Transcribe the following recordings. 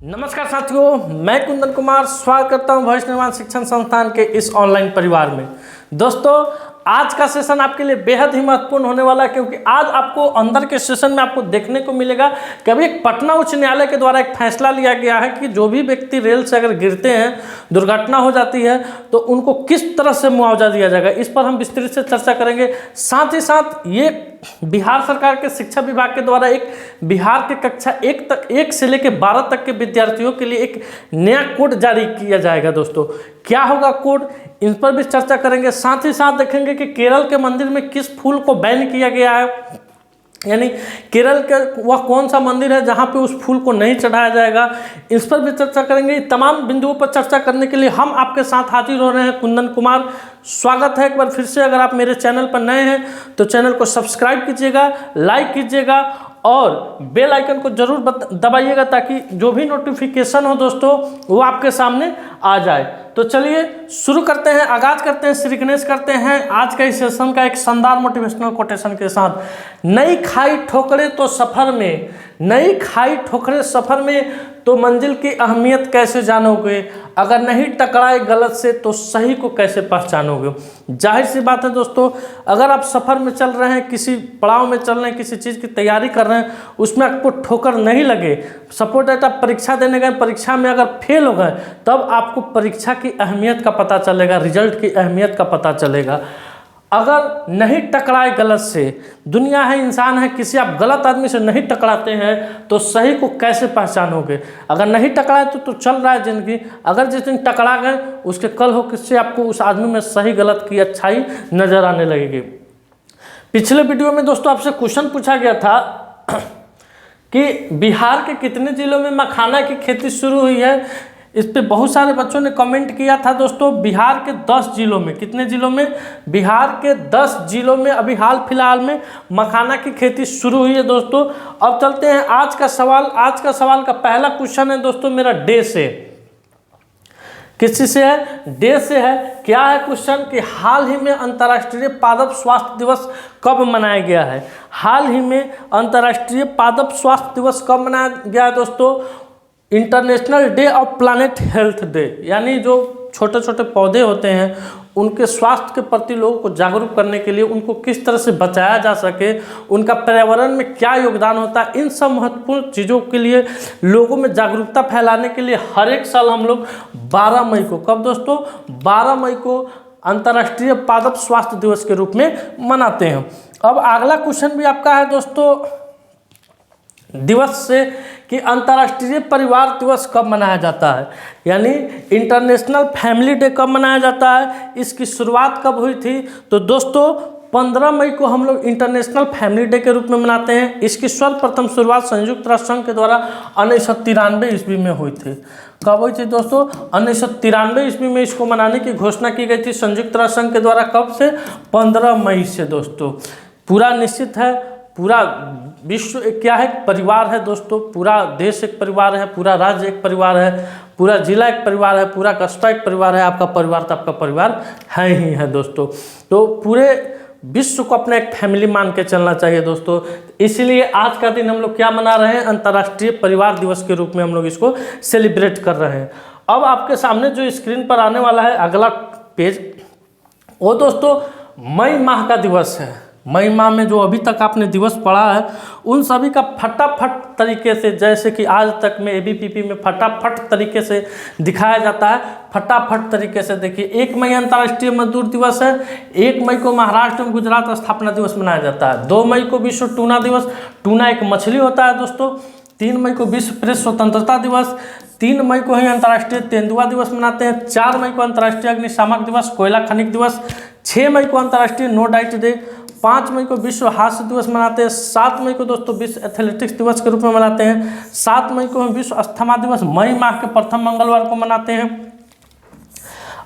नमस्कार साथियों, मैं कुंदन कुमार स्वागत करता हूं भविष्य निर्माण शिक्षण संस्थान के इस ऑनलाइन परिवार में। दोस्तों, आज का सेशन आपके लिए बेहद ही महत्वपूर्ण होने वाला है, क्योंकि आज आपको अंदर के सेशन में आपको देखने को मिलेगा कि अभी एक पटना उच्च न्यायालय के द्वारा एक फैसला लिया गया है कि जो भी व्यक्ति रेल से अगर गिरते हैं, दुर्घटना हो जाती है, तो उनको किस तरह से मुआवजा दिया जाएगा। इस पर हम विस्तृत से चर्चा करेंगे। साथ ही साथ ये बिहार सरकार के शिक्षा विभाग के द्वारा एक बिहार के कक्षा 1 से लेकर 12 तक के विद्यार्थियों के लिए एक नया कोड जारी किया जाएगा। दोस्तों, क्या होगा कोड, इन पर भी चर्चा करेंगे। साथ ही साथ देखेंगे कि केरल के मंदिर में किस फूल को बैन किया गया है, यानी केरल के वह कौन सा मंदिर है जहां पे उस फूल को नहीं चढ़ाया जाएगा। इस पर भी चर्चा करेंगे। तमाम बिंदुओं पर चर्चा करने के लिए हम आपके साथ हाजिर हो रहे हैं। कुंदन कुमार, स्वागत है एक बार फिर से। अगर आप मेरे चैनल पर नए हैं तो चैनल को सब्सक्राइब कीजिएगा, लाइक कीजिएगा और बेल आइकन को जरूर दबाइएगा, ताकि जो भी नोटिफिकेशन हो दोस्तों वो आपके सामने आ जाए। तो चलिए शुरू करते हैं, आगाज करते हैं, श्री गणेश करते हैं आज का इस सेशन का एक शानदार मोटिवेशनल कोटेशन के साथ। नई खाई ठोकरे तो सफर में, नई खाई ठोकरे सफर में, तो मंजिल की अहमियत कैसे जानोगे। अगर नहीं टकराए गलत से तो सही को कैसे पहचानोगे। जाहिर सी बात है दोस्तों, अगर आप सफ़र में चल रहे हैं, किसी पड़ाव में चल रहे हैं, किसी चीज़ की तैयारी कर रहे हैं, उसमें आपको ठोकर नहीं लगे, सपोज दैट आप परीक्षा देने गए, परीक्षा में अगर फेल हो गए, तब आपको परीक्षा की अहमियत का पता चलेगा, रिजल्ट की अहमियत का पता चलेगा। अगर नहीं टकराए गलत से, दुनिया है, इंसान है, किसी आप गलत आदमी से नहीं टकराते हैं तो सही को कैसे पहचानोगे। अगर नहीं टकराए तो चल रहा है ज़िंदगी, अगर जिस दिन टकरा गए उसके कल हो किससे आपको उस आदमी में सही गलत की अच्छाई नज़र आने लगेगी। पिछले वीडियो में दोस्तों आपसे क्वेश्चन पूछा गया था कि बिहार के कितने जिलों में मखाना की खेती शुरू हुई है। इस पे बहुत सारे बच्चों ने कमेंट किया था दोस्तों। बिहार के 10 जिलों में, कितने जिलों में, बिहार के 10 जिलों में अभी हाल फिलहाल में मखाना की खेती शुरू हुई है दोस्तों। अब चलते हैं आज का सवाल। आज का सवाल का पहला क्वेश्चन है दोस्तों मेरा डे से। किस से है? डे से है। क्या है क्वेश्चन कि हाल ही में अंतर्राष्ट्रीय पादप स्वास्थ्य दिवस कब मनाया गया है। हाल ही में अंतर्राष्ट्रीय पादप स्वास्थ्य दिवस कब मनाया गया है दोस्तों? International day of planet health day, यानी जो छोटे छोटे पौधे होते हैं उनके स्वास्थ्य के प्रति लोगों को जागरूक करने के लिए, उनको किस तरह से बचाया जा सके, उनका पर्यावरण में क्या योगदान होता है, इन सब महत्वपूर्ण चीज़ों के लिए लोगों में जागरूकता फैलाने के लिए हर एक साल हम लोग 12 मई को, कब दोस्तों, 12 मई को अंतर्राष्ट्रीय पादप स्वास्थ्य दिवस के रूप में मनाते हैं। अब अगला क्वेश्चन भी आपका है दोस्तों दिवस से कि अंतर्राष्ट्रीय परिवार दिवस कब मनाया जाता है, यानी इंटरनेशनल फैमिली डे कब मनाया जाता है। इसकी शुरुआत कब हुई थी? तो दोस्तों 15 मई को हम लोग इंटरनेशनल फैमिली डे के रूप में मनाते हैं। इसकी सर्वप्रथम शुरुआत संयुक्त राष्ट्र संघ के द्वारा 1993 ईस्वी में हुई थी। कब हुई थी दोस्तों? 1993 ईस्वी में इसको मनाने की घोषणा की गई थी संयुक्त राष्ट्र संघ के द्वारा। कब से? 15 मई से दोस्तों। पूरा निश्चित है, पूरा विश्व एक क्या है, परिवार है दोस्तों। पूरा देश एक परिवार है, पूरा राज्य एक परिवार है, पूरा जिला एक परिवार है, पूरा कस्बा एक परिवार है। आपका परिवार तो आपका परिवार है ही है दोस्तों। तो पूरे विश्व को अपना एक फैमिली मान के चलना चाहिए दोस्तों। इसलिए आज का दिन हम लोग क्या मना रहे हैं? अंतर्राष्ट्रीय परिवार दिवस के रूप में हम लोग इसको सेलिब्रेट कर रहे हैं। अब आपके सामने जो स्क्रीन पर आने वाला है अगला पेज, वो दोस्तों मई माह का दिवस है। मई माह में जो अभी तक आपने दिवस पढ़ा है उन सभी का फटाफट तरीके से, जैसे कि आज तक में ABPP में फटाफट तरीके से दिखाया जाता है। फटाफट तरीके से देखिए, 1 मई अंतर्राष्ट्रीय मजदूर दिवस है। 1 मई को महाराष्ट्र में गुजरात स्थापना दिवस मनाया जाता है। 2 मई को विश्व टूना दिवस, टूना एक मछली होता है दोस्तों। 3 मई को विश्व प्रेस स्वतंत्रता दिवस। 3 मई को ही अंतर्राष्ट्रीय तेंदुआ दिवस मनाते हैं। 4 मई को अंतर्राष्ट्रीय अग्निशामक दिवस, कोयला खनिक दिवस। 6 मई को अंतर्राष्ट्रीय नो डाइट डे। 5 मई को विश्व हास्य दिवस मनाते हैं। 7 मई को दोस्तों विश्व एथलेटिक्स दिवस के रूप में मनाते हैं। 7 मई को हम विश्व अस्थमा दिवस मई माह के प्रथम मंगलवार को मनाते हैं।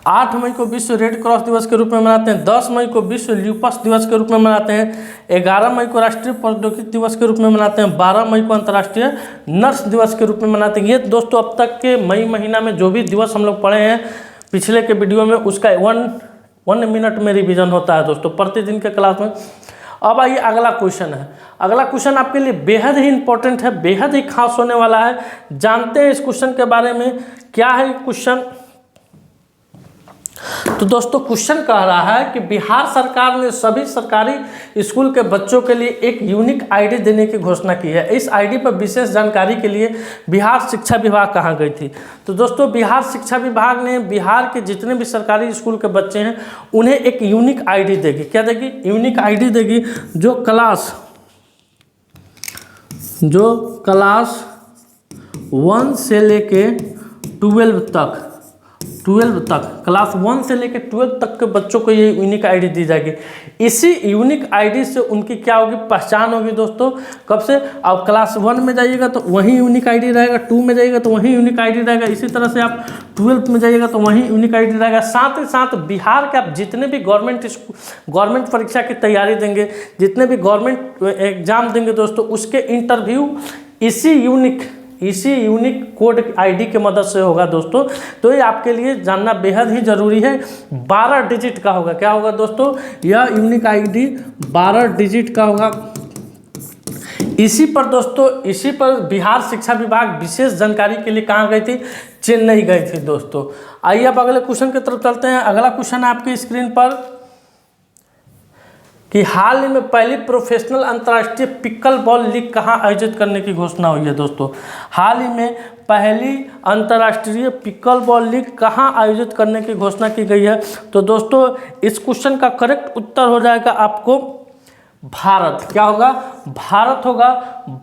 8 मई को विश्व रेड क्रॉस दिवस के रूप में मनाते हैं। 10 मई को विश्व ल्यूपस दिवस के रूप में मनाते हैं। 11 मई को राष्ट्रीय प्रौद्योगिकी दिवस के रूप में मनाते हैं। 12 मई को अंतर्राष्ट्रीय नर्स दिवस के रूप में मनाते हैं। ये दोस्तों अब तक के मई महीना में जो भी दिवस हम लोग पढ़े हैं पिछले के वीडियो में, उसका 1 मिनट में रिवीजन होता है दोस्तों प्रतिदिन के क्लास में। अब आइए अगला क्वेश्चन है। अगला क्वेश्चन आपके लिए बेहद ही इंपॉर्टेंट है, बेहद ही खास होने वाला है। जानते हैं इस क्वेश्चन के बारे में, क्या है क्वेश्चन। तो दोस्तों क्वेश्चन कह रहा है कि बिहार सरकार ने सभी सरकारी स्कूल के बच्चों के लिए एक यूनिक आईडी देने की घोषणा की है। इस आईडी पर विशेष जानकारी के लिए बिहार शिक्षा विभाग कहाँ गई थी। तो दोस्तों बिहार शिक्षा विभाग ने बिहार के जितने भी सरकारी स्कूल के बच्चे हैं उन्हें एक यूनिक आईडी देगी। क्या देगी? यूनिक आईडी देगी, जो क्लास 1 से लेके 12 तक क्लास 1 से लेकर 12 तक के बच्चों को ये यूनिक आईडी दी जाएगी। इसी यूनिक आईडी से उनकी क्या होगी? पहचान होगी दोस्तों। कब से? अब क्लास 1 में जाइएगा तो वहीं यूनिक आईडी रहेगा, 2 में जाइएगा तो वहीं यूनिक आईडी रहेगा, इसी तरह से आप 12th में जाइएगा तो वहीं यूनिक आईडी रहेगा। साथ ही साथ बिहार के आप जितने भी गवर्नमेंट परीक्षा की तैयारी देंगे, जितने भी गवर्नमेंट एग्जाम देंगे दोस्तों, उसके इंटरव्यू इसी यूनिक कोड आईडी के मदद से होगा दोस्तों। तो ये आपके लिए जानना बेहद ही ज़रूरी है। 12 डिजिट का होगा। क्या होगा दोस्तों? यह यूनिक आईडी 12 डिजिट का होगा। इसी पर बिहार शिक्षा विभाग विशेष जानकारी के लिए कहाँ गई थी? चेन्नई गई थी दोस्तों। आइए अब अगले क्वेश्चन की तरफ चलते हैं। अगला क्वेश्चन है आपकी स्क्रीन पर कि हाल ही में पहली प्रोफेशनल अंतर्राष्ट्रीय पिकल बॉल लीग कहाँ आयोजित करने की घोषणा हुई है दोस्तों। हाल ही में पहली अंतर्राष्ट्रीय पिकल बॉल लीग कहाँ आयोजित करने की घोषणा की गई है। तो दोस्तों इस क्वेश्चन का करेक्ट उत्तर हो जाएगा आपको भारत। क्या होगा? भारत होगा।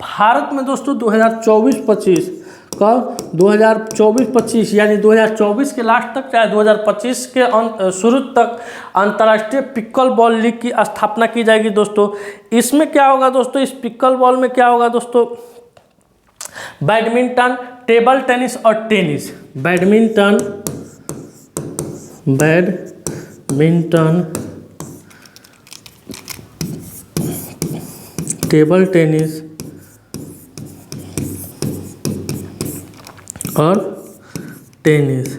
भारत में दोस्तों 2024-25 का 2024-25 यानी 2024 के लास्ट तक चाहे 2025 के शुरू तक अंतर्राष्ट्रीय पिकल बॉल लीग की स्थापना की जाएगी दोस्तों। इसमें क्या होगा दोस्तों? इस पिकल बॉल में क्या होगा दोस्तों? बैडमिंटन, टेबल टेनिस और टेनिस। बैडमिंटन, टेबल टेनिस और टेनिस।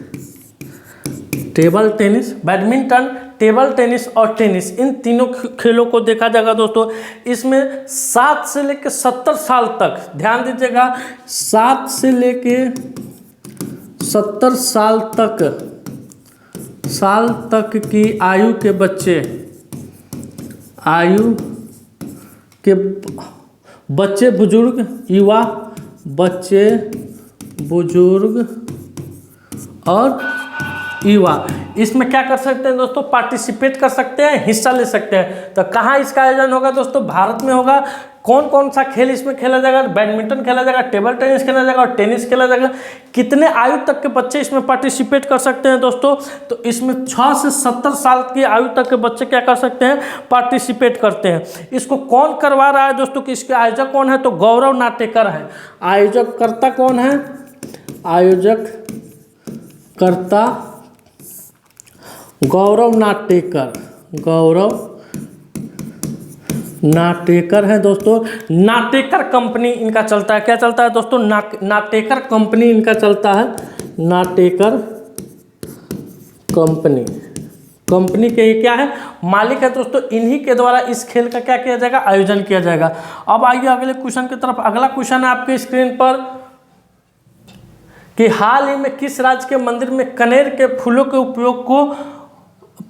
बैडमिंटन, टेबल टेनिस और टेनिस, इन तीनों खेलों को देखा जाएगा दोस्तों। इसमें 7 से लेकर 70 साल तक, ध्यान दीजिएगा, 7 से लेके 70 साल तक की आयु के बच्चे, बुजुर्ग, युवा, बुजुर्ग और युवा इसमें क्या कर सकते हैं दोस्तों? पार्टिसिपेट कर सकते हैं, हिस्सा ले सकते हैं। तो कहाँ इसका आयोजन होगा दोस्तों? भारत में होगा। कौन कौन सा खेल इसमें खेला जाएगा? बैडमिंटन खेला जाएगा, टेबल टेनिस खेला जाएगा और टेनिस खेला जाएगा। कितने आयु तक के बच्चे इसमें पार्टिसिपेट कर सकते हैं दोस्तों? तो इसमें 6 से 70 साल की आयु तक के बच्चे क्या कर सकते हैं? पार्टिसिपेट करते हैं। इसको कौन करवा रहा है दोस्तों? कि इसके आयोजक कौन है? तो गौरव नाटेकर है। आयोजकर्ता कौन है? आयोजकर्ता गौरव नाटेकर है दोस्तों। नाटेकर कंपनी इनका चलता है। क्या चलता है दोस्तों? नाटेकर कंपनी इनका चलता है। नाटेकर कंपनी के क्या है? मालिक है दोस्तों। इन्हीं के द्वारा इस खेल का क्या किया जाएगा? आयोजन किया जाएगा। अब आइए अगले क्वेश्चन की तरफ। अगला क्वेश्चन है आपके स्क्रीन पर कि हाल ही में किस राज्य के मंदिर में कनेर के फूलों के उपयोग को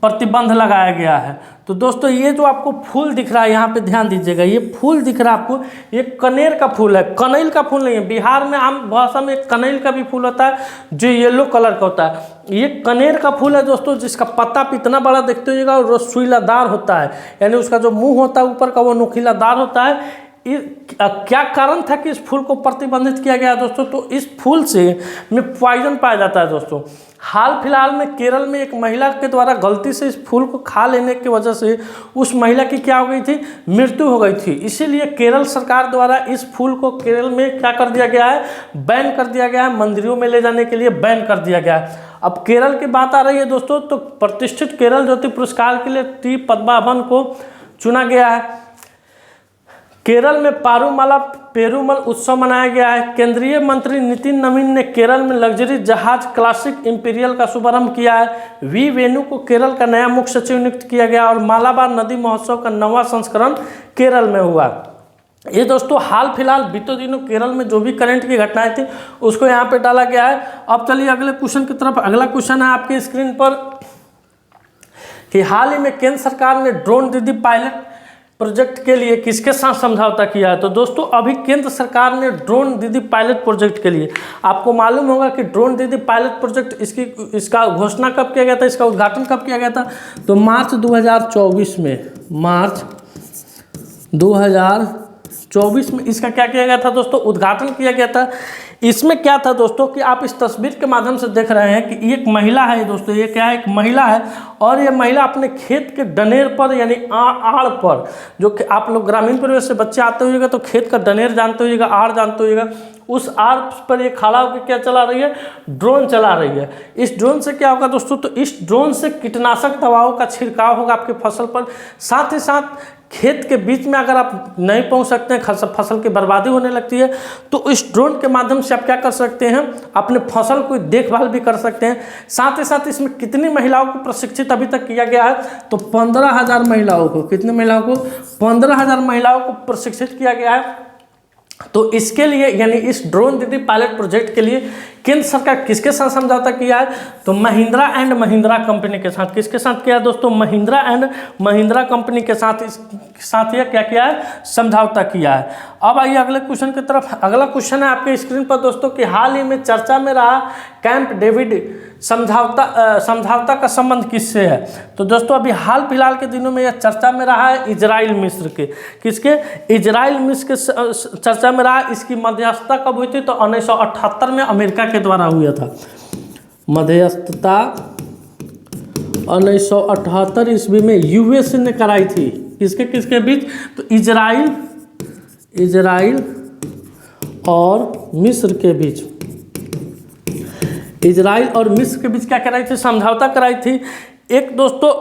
प्रतिबंध लगाया गया है। तो दोस्तों ये जो आपको फूल दिख रहा है, यहाँ पे ध्यान दीजिएगा, ये फूल दिख रहा है आपको, ये कनेर का फूल है, कनैल का फूल नहीं है। बिहार में आम भाषा में कनैल का भी फूल होता है जो येलो कलर का होता है। ये कनेर का फूल है दोस्तों, जिसका पत्ता इतना बड़ा देखते होइएगा और रसुईलादार होता है, यानी उसका जो मुंह होता है ऊपर का वो नुकीलादार होता है। क्या कारण था कि इस फूल को प्रतिबंधित किया गया दोस्तों? तो इस फूल से में पॉइजन पाया जाता है दोस्तों। हाल फिलहाल में केरल में एक महिला के द्वारा गलती से इस फूल को खा लेने की वजह से उस महिला की क्या हो गई थी? मृत्यु हो गई थी। इसीलिए केरल सरकार द्वारा इस फूल को केरल में क्या कर दिया गया है? बैन कर दिया गया है। मंदिरों में ले जाने के लिए बैन कर दिया गया है। अब केरल की बात आ रही है दोस्तों, तो प्रतिष्ठित केरल ज्योति पुरस्कार के लिए टी पद्मावन को चुना गया है। केरल में पेरूमल उत्सव मनाया गया है। केंद्रीय मंत्री नितिन नवीन ने केरल में लग्जरी जहाज क्लासिक इंपीरियल का शुभारंभ किया है। वी वेणु को केरल का नया मुख्य सचिव नियुक्त किया गया और मालाबार नदी महोत्सव का 9वां संस्करण केरल में हुआ। ये दोस्तों हाल फिलहाल बीते दिनों केरल में जो भी करंट की घटनाएं थी उसको यहाँ पे डाला गया है। अब चलिए अगले क्वेश्चन की तरफ। अगला क्वेश्चन है आपकी स्क्रीन पर कि हाल ही में केंद्र सरकार ने ड्रोन दीदी पायलट प्रोजेक्ट के लिए किसके साथ समझौता किया है। तो दोस्तों अभी केंद्र सरकार ने ड्रोन दीदी पायलट प्रोजेक्ट के लिए, आपको मालूम होगा कि ड्रोन दीदी पायलट प्रोजेक्ट इसका घोषणा कब किया गया था, इसका उद्घाटन कब किया गया था, तो मार्च 2024 में, मार्च 2024 में इसका क्या किया गया था दोस्तों, उद्घाटन किया गया था। इसमें क्या था दोस्तों कि आप इस तस्वीर के माध्यम से देख रहे हैं कि एक महिला है दोस्तों, ये क्या है, एक महिला है और ये महिला अपने खेत के डनेर पर यानी आड़ पर, जो कि आप लोग ग्रामीण परिवेश से बच्चे आते होइएगा तो खेत का डनेर जानते होइएगा, आड़ जानते होइएगा, उस आड़ पर ये खड़ा होकर क्या चला रही है, ड्रोन चला रही है। इस ड्रोन से क्या होगा दोस्तों, तो इस ड्रोन से कीटनाशक दवाओं का छिड़काव होगा आपकी फसल पर। साथ ही साथ खेत के बीच में अगर आप नहीं पहुंच सकते हैं, फसल की बर्बादी होने लगती है, तो इस ड्रोन के माध्यम से आप क्या कर सकते हैं, अपने फसल को देखभाल भी कर सकते हैं। साथ ही साथ इसमें कितनी महिलाओं को प्रशिक्षित अभी तक किया गया है, तो 15,000 महिलाओं को, कितने महिलाओं को, 15,000 महिलाओं को प्रशिक्षित किया गया है। तो इसके लिए यानी इस ड्रोन दीदी पायलट प्रोजेक्ट के लिए केंद्र सरकार किसके साथ समझौता किया है, तो महिंद्रा एंड महिंद्रा कंपनी के साथ। किसके साथ किया है दोस्तों, महिंद्रा एंड महिंद्रा कंपनी के साथ ये क्या किया है, समझौता किया है। अब आइए अगले क्वेश्चन की तरफ। अगला क्वेश्चन है आपके स्क्रीन पर दोस्तों कि हाल ही में चर्चा में रहा कैंप डेविड समझौता का संबंध किससे है। तो दोस्तों अभी हाल फिलहाल के दिनों में यह चर्चा में रहा है इजराइल मिस्र के, किसके, इजराइल मिस्र के चर्चा में रहा। इसकी मध्यस्थता कब हुई थी, तो 1978 में अमेरिका के द्वारा हुआ था। मध्यस्थता 1978 ईस्वी में यूएस ने कराई थी। किसके बीच, तो इजराइल और मिस्र के बीच, इजराइल और मिस्र के बीच क्या कराई थी, समझौता कराई थी। एक दोस्तों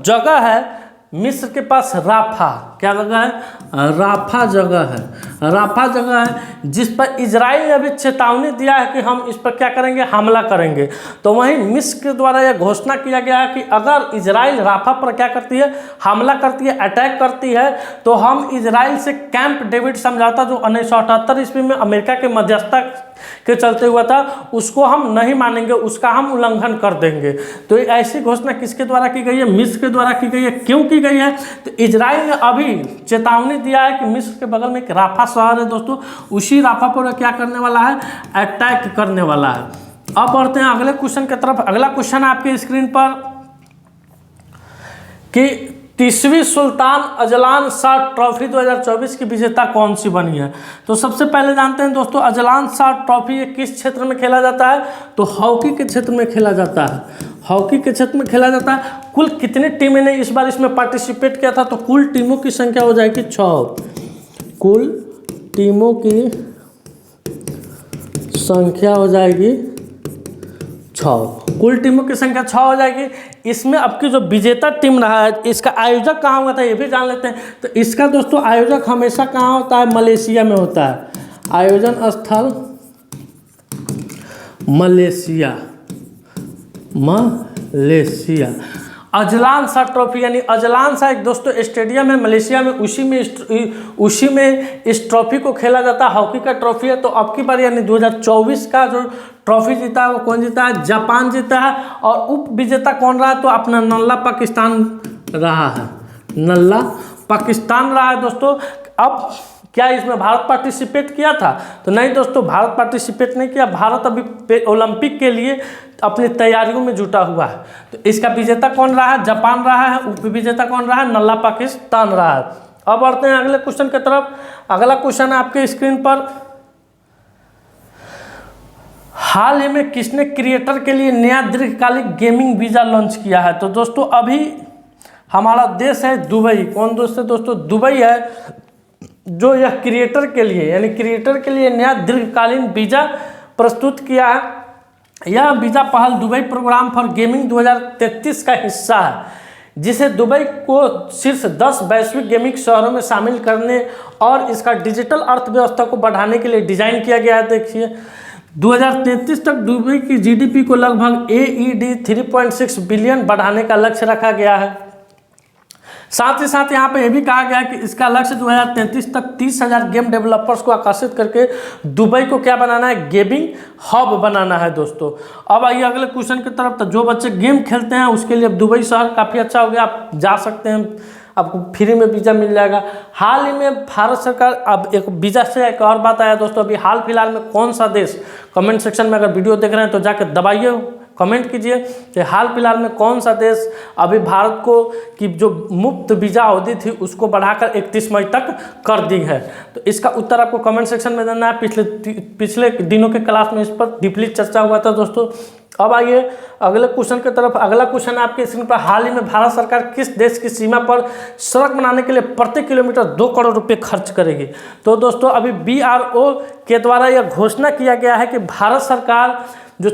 जगह है मिस्र के पास, राफा, क्या जगह है, राफा जगह है, राफा जगह है जिस पर इजराइल ने अभी चेतावनी दिया है कि हम इस पर क्या करेंगे, हमला करेंगे। तो वहीं मिस्र के द्वारा यह घोषणा किया गया है कि अगर इजराइल राफा पर क्या करती है, हमला करती है, अटैक करती है, तो हम इजराइल से कैंप डेविड समझौता जो 1978 ईस्वी में अमेरिका के मध्यस्थता के चलते हुआ था, उसको हम नहीं मानेंगे, उसका हम उल्लंघन कर देंगे। तो ऐसी घोषणा किसके द्वारा की गई है, मिस्र के द्वारा की गई है। क्यों की गई है, तो इजराइल ने अभी चेतावनी दिया है कि मिस्र के बगल में एक राफा शहर है दोस्तों, उसी राफा पर क्या करने वाला है, अटैक करने वाला है। अब बढ़ते हैं अगले क्वेश्चन की तरफ। अगला क्वेश्चन है आपकी स्क्रीन पर कि 30वीं सुल्तान अजलान शाह ट्रॉफी 2024 की विजेता कौन सी बनी है। तो सबसे पहले जानते हैं दोस्तों अजलान शाह ट्रॉफी ये किस क्षेत्र में खेला जाता है, तो हॉकी के क्षेत्र में खेला जाता है, हॉकी के क्षेत्र में खेला जाता है। कुल कितनी टीमें ने इस बार इसमें पार्टिसिपेट किया था, तो कुल टीमों की संख्या हो जाएगी 6, कुल टीमों की संख्या हो जाएगी 6, कुल टीमों की संख्या 6 हो जाएगी। इसमें अब की जो विजेता टीम रहा है, इसका आयोजक कहाँ हुआ था ये भी जान लेते हैं। तो इसका दोस्तों आयोजक हमेशा कहाँ होता है, मलेशिया में होता है। आयोजन स्थल Malaysia, Malaysia. Azlan Shah trophy यानी अजलान शाह एक दोस्तों स्टेडियम है मलेशिया में, उसी में इस ट्रॉफी को खेला जाता है। हॉकी का ट्रॉफी है। तो अब की बार यानी 2024 का जो ट्रॉफी जीता है वो कौन जीता है, जापान जीता है। और उप विजेता कौन रहा है, तो अपना नल्ला पाकिस्तान रहा है, नल्ला पाकिस्तान रहा है दोस्तों। अब क्या इसमें भारत पार्टिसिपेट किया था, तो नहीं दोस्तों, भारत पार्टिसिपेट नहीं किया। भारत अभी ओलंपिक के लिए अपनी तैयारियों में जुटा हुआ है। तो इसका विजेता कौन रहा है, जापान रहा है। उप विजेता कौन रहा है, नल्ला पाकिस्तान रहा है। अब बढ़ते हैं अगले क्वेश्चन की तरफ। अगला क्वेश्चन है आपके स्क्रीन पर, हाल ही में किसने क्रिएटर के लिए नया दीर्घकालिक गेमिंग वीजा लॉन्च किया है। तो दोस्तों अभी हमारा देश है दुबई। कौन दोस्त है दोस्तों, दुबई है जो यह क्रिएटर के लिए यानी क्रिएटर के लिए नया दीर्घकालीन वीजा प्रस्तुत किया है। यह वीजा पहल दुबई प्रोग्राम फॉर गेमिंग 2033 का हिस्सा है। जिसे दुबई को शीर्ष 10 वैश्विक गेमिंग शहरों में शामिल करने और इसका डिजिटल अर्थव्यवस्था को बढ़ाने के लिए डिजाइन किया गया है। देखिए 2033 तक दुबई की जीडीपी को लगभग AED 3.6 बिलियन बढ़ाने का लक्ष्य रखा गया है। साथ ही साथ यहाँ पे ये भी कहा गया है कि इसका लक्ष्य 2033 तक 30,000 गेम डेवलपर्स को आकर्षित करके दुबई को क्या बनाना है, गेमिंग हब बनाना है दोस्तों। अब आइए अगले क्वेश्चन की तरफ। तो जो बच्चे गेम खेलते हैं उसके लिए दुबई शहर काफ़ी अच्छा हो गया, आप जा सकते हैं, आपको फ्री में वीज़ा मिल जाएगा। हाल ही में भारत सरकार, अब एक वीज़ा से एक और बात आया दोस्तों, अभी हाल फिलहाल में कौन सा देश, कमेंट सेक्शन में अगर वीडियो देख रहे हैं तो जाकर दबाइए, कमेंट कीजिए कि हाल फिलहाल में कौन सा देश अभी भारत को की जो मुफ्त वीज़ा अवधि थी उसको बढ़ाकर 31 मई तक कर दी है। तो इसका उत्तर आपको कमेंट सेक्शन में देना है। पिछले दिनों के क्लास में इस पर डीपली चर्चा हुआ था दोस्तों। अब आइए अगले क्वेश्चन की तरफ। अगला क्वेश्चन आपके स्क्रीन पर, हाल ही में भारत सरकार किस देश की सीमा पर सड़क बनाने के लिए प्रति किलोमीटर 2 करोड़ रुपए खर्च करेगी? तो दोस्तों अभी BRO के द्वारा यह घोषणा किया गया है कि भारत सरकार जो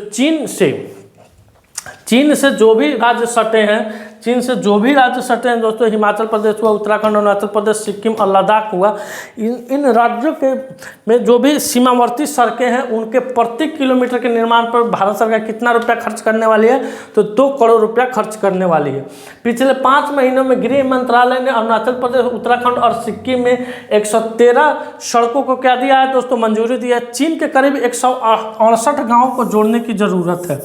चीन से जो भी राज्य सटे हैं दोस्तों, हिमाचल प्रदेश हुआ, उत्तराखंड, अरुणाचल प्रदेश, सिक्किम और लद्दाख हुआ, इन राज्यों के में जो भी सीमावर्ती सड़कें हैं उनके प्रति किलोमीटर के निर्माण पर भारत सरकार कितना रुपया खर्च करने वाली है? तो 2 करोड़ रुपया खर्च करने वाली है। पिछले 5 महीनों में गृह मंत्रालय ने अरुणाचल प्रदेश, उत्तराखंड और सिक्किम में 113 सड़कों को क्या दिया है दोस्तों, मंजूरी दी है। चीन के करीब 168 गाँवों को जोड़ने की जरूरत है।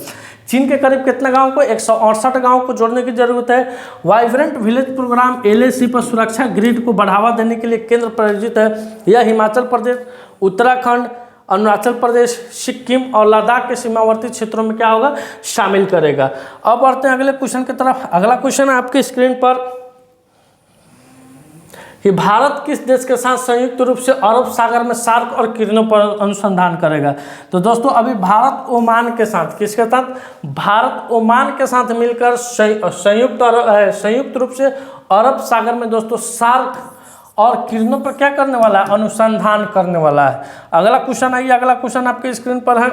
चीन के करीब कितना गांव को, 168 गांव को जोड़ने की जरूरत है। वाइब्रेंट विलेज प्रोग्राम LAC पर सुरक्षा ग्रिड को बढ़ावा देने के लिए केंद्र प्रायोजित है। यह हिमाचल प्रदेश, उत्तराखंड, अरुणाचल प्रदेश, सिक्किम और लद्दाख के सीमावर्ती क्षेत्रों में क्या होगा, शामिल करेगा। अब बढ़ते हैं अगले क्वेश्चन की तरफ। अगला क्वेश्चन है आपके स्क्रीन पर कि भारत किस देश के साथ संयुक्त रूप से अरब सागर में शार्क और किरणों पर अनुसंधान करेगा? तो दोस्तों अभी भारत ओमान के साथ, किसके साथ, भारत ओमान के साथ मिलकर संयुक्त रूप से अरब सागर में दोस्तों शार्क और किरणों पर क्या करने वाला है, अनुसंधान करने वाला है। अगला क्वेश्चन आइए, अगला क्वेश्चन आपके स्क्रीन पर है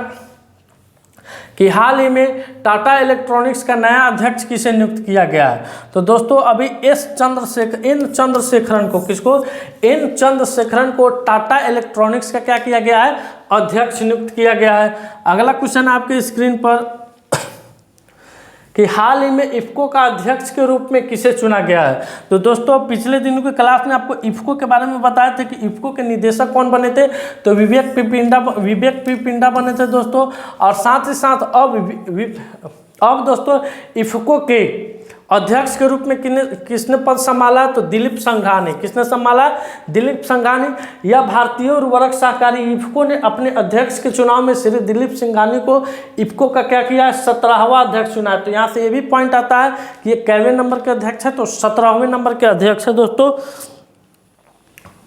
कि हाल ही में टाटा इलेक्ट्रॉनिक्स का नया अध्यक्ष किसे नियुक्त किया गया है? तो दोस्तों अभी एन चंद्रशेखरन को, किसको, एन चंद्रशेखरन को टाटा इलेक्ट्रॉनिक्स का क्या किया गया है, अध्यक्ष नियुक्त किया गया है। अगला क्वेश्चन आपके स्क्रीन पर कि हाल ही में इफ्को का अध्यक्ष के रूप में किसे चुना गया है? तो दोस्तों पिछले दिनों की क्लास में आपको इफ्को के बारे में बताया था कि इफ्को के निदेशक कौन बने थे, तो विवेक पी पिंडा बने थे दोस्तों। और साथ ही साथ अब दोस्तों इफ्को के अध्यक्ष के रूप में किसने पद संभाला? तो दिलीप संघानी। किसने संभाला? दिलीप संघानी। यह भारतीय उर्वरक सहकारी इफ्को ने अपने अध्यक्ष के चुनाव में श्री दिलीप संघानी को इफ्को का क्या किया है, 17वां अध्यक्ष चुना है। तो यहाँ से ये भी पॉइंट आता है कि ये कैवें नंबर के अध्यक्ष है, तो 17वें नंबर के अध्यक्ष है दोस्तों।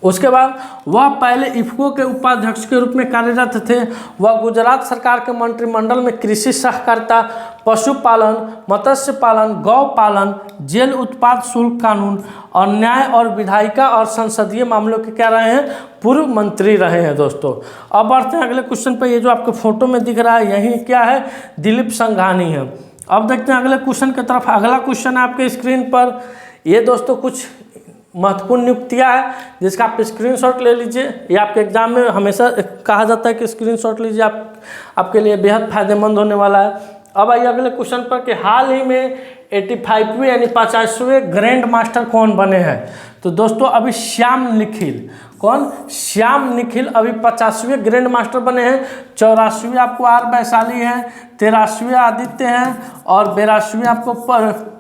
उसके बाद वह पहले इफ्को के उपाध्यक्ष के रूप में कार्यरत थे। वह गुजरात सरकार के मंत्रिमंडल में कृषि सहकारिता, पशुपालन, मत्स्य पालन, गौ पालन, जेल उत्पाद शुल्क कानून और न्याय और विधायिका और संसदीय मामलों के क्या रहे हैं, पूर्व मंत्री रहे हैं दोस्तों। अब बढ़ते हैं अगले क्वेश्चन पर। ये जो आपके फोटो में दिख रहा है यही क्या है, दिलीप संघानी है। अब देखते हैं अगले क्वेश्चन की तरफ। अगला क्वेश्चन है आपके स्क्रीन पर। ये दोस्तों कुछ महत्वपूर्ण नियुक्तियां है जिसका आप स्क्रीनशॉट ले लीजिए। ये आपके एग्जाम में हमेशा कहा जाता है कि स्क्रीनशॉट लीजिए, आपके लिए बेहद फायदेमंद होने वाला है। अब आइए अगले क्वेश्चन पर कि हाल ही में 85वें यानी 50वें ग्रैंड मास्टर कौन बने हैं? तो दोस्तों अभी श्याम निखिल, कौन, श्याम निखिल अभी 50वें ग्रैंड मास्टर बने हैं। 84वें आपको आर वैशाली हैं, 83वें आदित्य हैं और 82वें आपको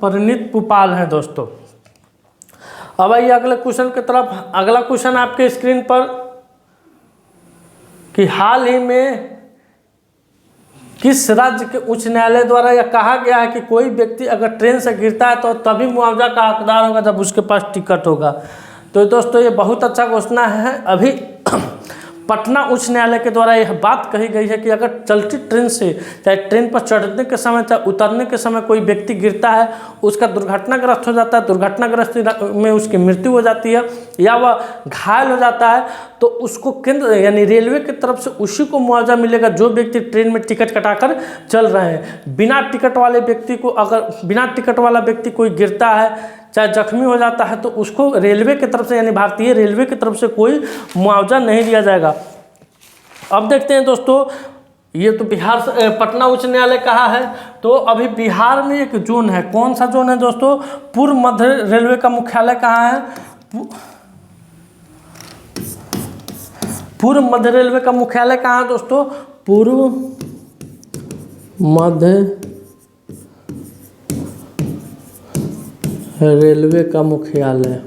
परिणीत पुपाल हैं दोस्तों। अब आइए अगले क्वेश्चन की तरफ। अगला क्वेश्चन आपके स्क्रीन पर कि हाल ही में किस राज्य के उच्च न्यायालय द्वारा यह कहा गया है कि कोई व्यक्ति अगर ट्रेन से गिरता है तो तभी मुआवजा का हकदार होगा जब उसके पास टिकट होगा? तो दोस्तों ये बहुत अच्छा घोषणा है। अभी पटना उच्च न्यायालय के द्वारा यह बात कही गई है कि अगर चलती ट्रेन से चाहे ट्रेन पर चढ़ने के समय चाहे उतरने के समय कोई व्यक्ति गिरता है, उसका दुर्घटनाग्रस्त हो जाता है, दुर्घटनाग्रस्त में उसकी मृत्यु हो जाती है या वह घायल हो जाता है, तो उसको केंद्र यानी रेलवे की तरफ से उसी को मुआवजा मिलेगा जो व्यक्ति ट्रेन में टिकट कटाकर चल रहे हैं। बिना टिकट वाले व्यक्ति को, अगर बिना टिकट वाला व्यक्ति कोई गिरता है चाहे जख्मी हो जाता है, तो उसको रेलवे की तरफ से यानी भारतीय रेलवे की तरफ से कोई मुआवजा नहीं दिया जाएगा। अब देखते हैं दोस्तों, ये तो बिहार पटना उच्च न्यायालय कहा है, तो अभी बिहार में एक जोन है। कौन सा जोन है दोस्तों? पूर्व मध्य रेलवे का मुख्यालय कहाँ है? पूर्व मध्य रेलवे का मुख्यालय कहाँ है दोस्तों? पूर्व मध्य रेलवे का मुख्यालय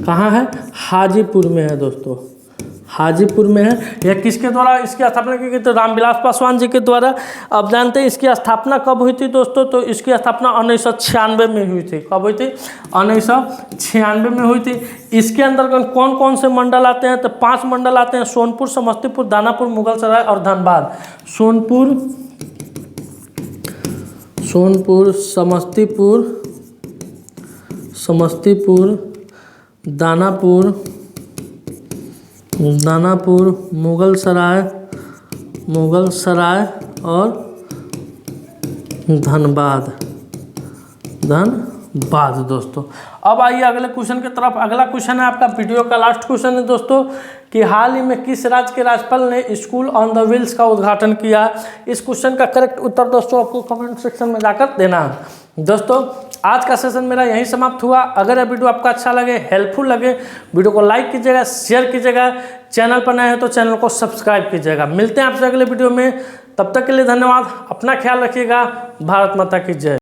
कहाँ है? हाजीपुर में है दोस्तों, हाजीपुर में है। यह किसके द्वारा इसकी स्थापना की गई? तो रामविलास पासवान जी के द्वारा। अब जानते हैं इसकी स्थापना कब हुई थी दोस्तों? तो इसकी स्थापना 1996 में हुई थी। कब हुई थी? 1996 में हुई थी। इसके अंतर्गत कौन कौन से मंडल आते हैं? तो 5 मंडल आते हैं: सोनपुर, समस्तीपुर, दानापुर, मुगलसराय और धनबाद। सोनपुर, समस्तीपुर, दानापुर, मुगलसराय और धनबाद दोस्तों। अब आइए अगले क्वेश्चन की तरफ। अगला क्वेश्चन है आपका वीडियो का लास्ट क्वेश्चन है दोस्तों, कि हाल ही में किस राज्य के राज्यपाल ने स्कूल ऑन द व्हील्स का उद्घाटन किया? इस क्वेश्चन का करेक्ट उत्तर दोस्तों आपको कमेंट सेक्शन में जाकर देना है। दोस्तों आज का सेशन मेरा यहीं समाप्त हुआ। अगर यह वीडियो आपका अच्छा लगे, हेल्पफुल लगे, वीडियो को लाइक कीजिएगा, शेयर कीजिएगा, चैनल पर नए हैं तो चैनल को सब्सक्राइब कीजिएगा। मिलते हैं आपसे अगले वीडियो में, तब तक के लिए धन्यवाद। अपना ख्याल रखिएगा। भारत माता की जय।